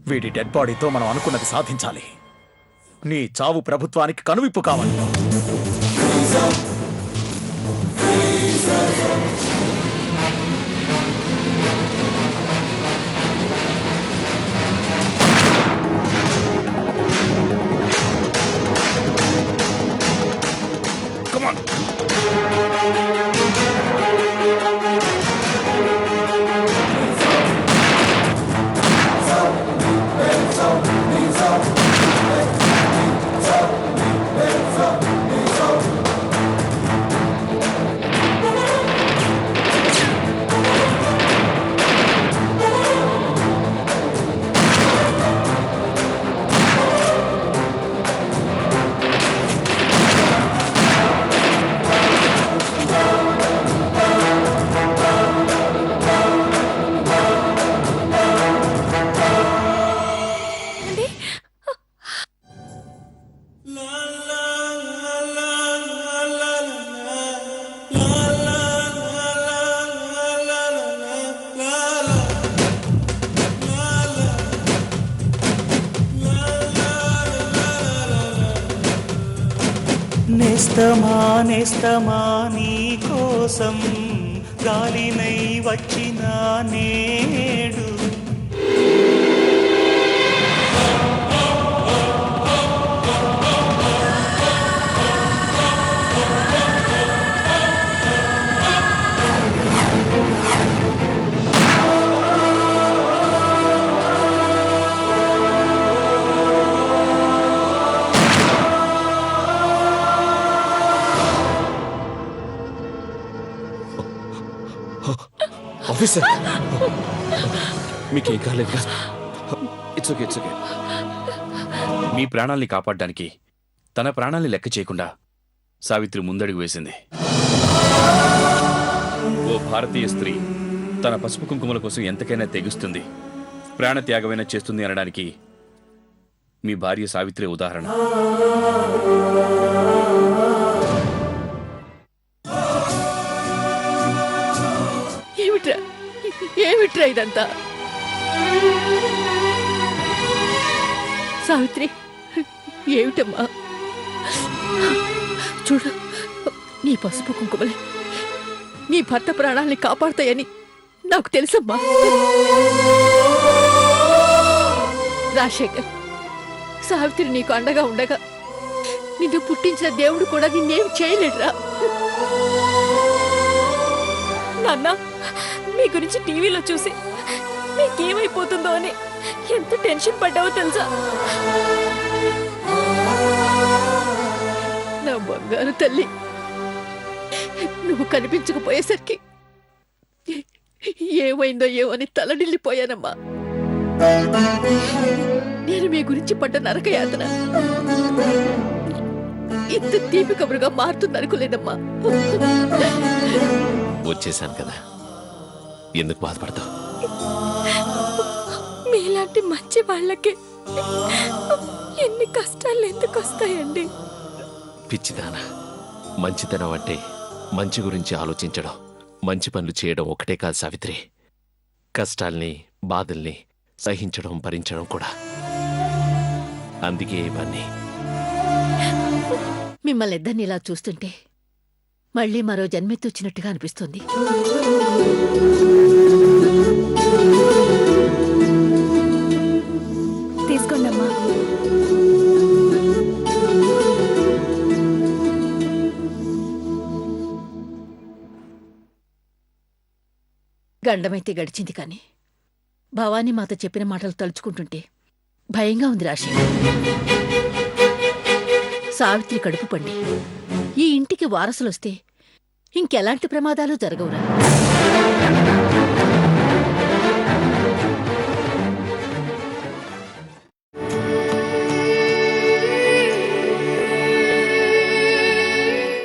వీడి డెడ్ బాడీతో మనం అనుకున్నది సాధించాలి. నీ చావు ప్రభుత్వానికి కనువిప్పు కావాలి. Come on. నేస్తమా నేస్తమా నీ కోసం గాలినై వచ్చిన నేడు ఆఫీసర్, మీకేం కాలేదుగా? It's okay, it's okay. మీ ప్రాణాల్ని కాపాడడానికి తన ప్రాణాల్ని లెక్క చేయకుండా సావిత్రి ముందడుగు వేసింది. ఓ భారతీయ స్త్రీ తన పసుపు కుంకుమల కోసం ఎంతకైనా తెగిస్తుంది, ప్రాణత్యాగమైనా చేస్తుంది అనడానికి మీ భార్య సావిత్రి ఉదాహరణ. ఏమిట్రా ఇదంతా? సావిత్రి, ఏమిటమ్మా? చూడు, నీ పసుపు కుంకుమలే నీ భర్త ప్రాణాల్ని కాపాడతాయని నాకు తెలుసమ్మా. రాజశేఖర్, సావిత్రి నీకు అండగా ఉండగా నిన్ను పుట్టించిన దేవుడు కూడా నిన్నేం చేయలేడురా. నాన్న, మీ గురించి టీవీలో చూసి నీకేమైపోతుందో అని ఎంత టెన్షన్ పడ్డావో తెలుసా? నా బంగారు తల్లి, నువ్వు కనిపించకపోయేసరికి ఏమైందో ఏమో అని తలడిల్లిపోయానమ్మా. నేను మీ గురించి పడ్డ నరకయాతన ఇంత తీపి కబురుగా మారుతుందనుకోలేదమ్మా. వచ్చేసాను కదా, ఎందుకు బాధపడతావు? మీలాంటి మంచి వాళ్ళకి ఎన్ని కష్టాలు ఎందుకు వస్తాయండి? పిచ్చిదానా, మంచితనం అంటే మంచి గురించి ఆలోచించడం, మంచి పనులు చేయడం ఒకటే కాదు సావిత్రి. కష్టాల్ని, బాధల్ని సహించడం, భరించడం కూడా. అందుకే ఇవన్నీ. మిమ్మల్ని ఇద్దరిని ఇలా చూస్తుంటే మళ్ళీ మరో జన్మెత్తొచ్చినట్టుగా అనిపిస్తుంది. తీసుకోండమ్మా. గండమైతే గడిచింది కాని భవానీ మాత చెప్పిన మాటలు తలుచుకుంటుంటే భయంగా ఉంది రాశి. సావిత్రి కడుపు పండి ఈ ఇంటికి వారసులొస్తే ఇంకెలాంటి ప్రమాదాలు జరగవురా.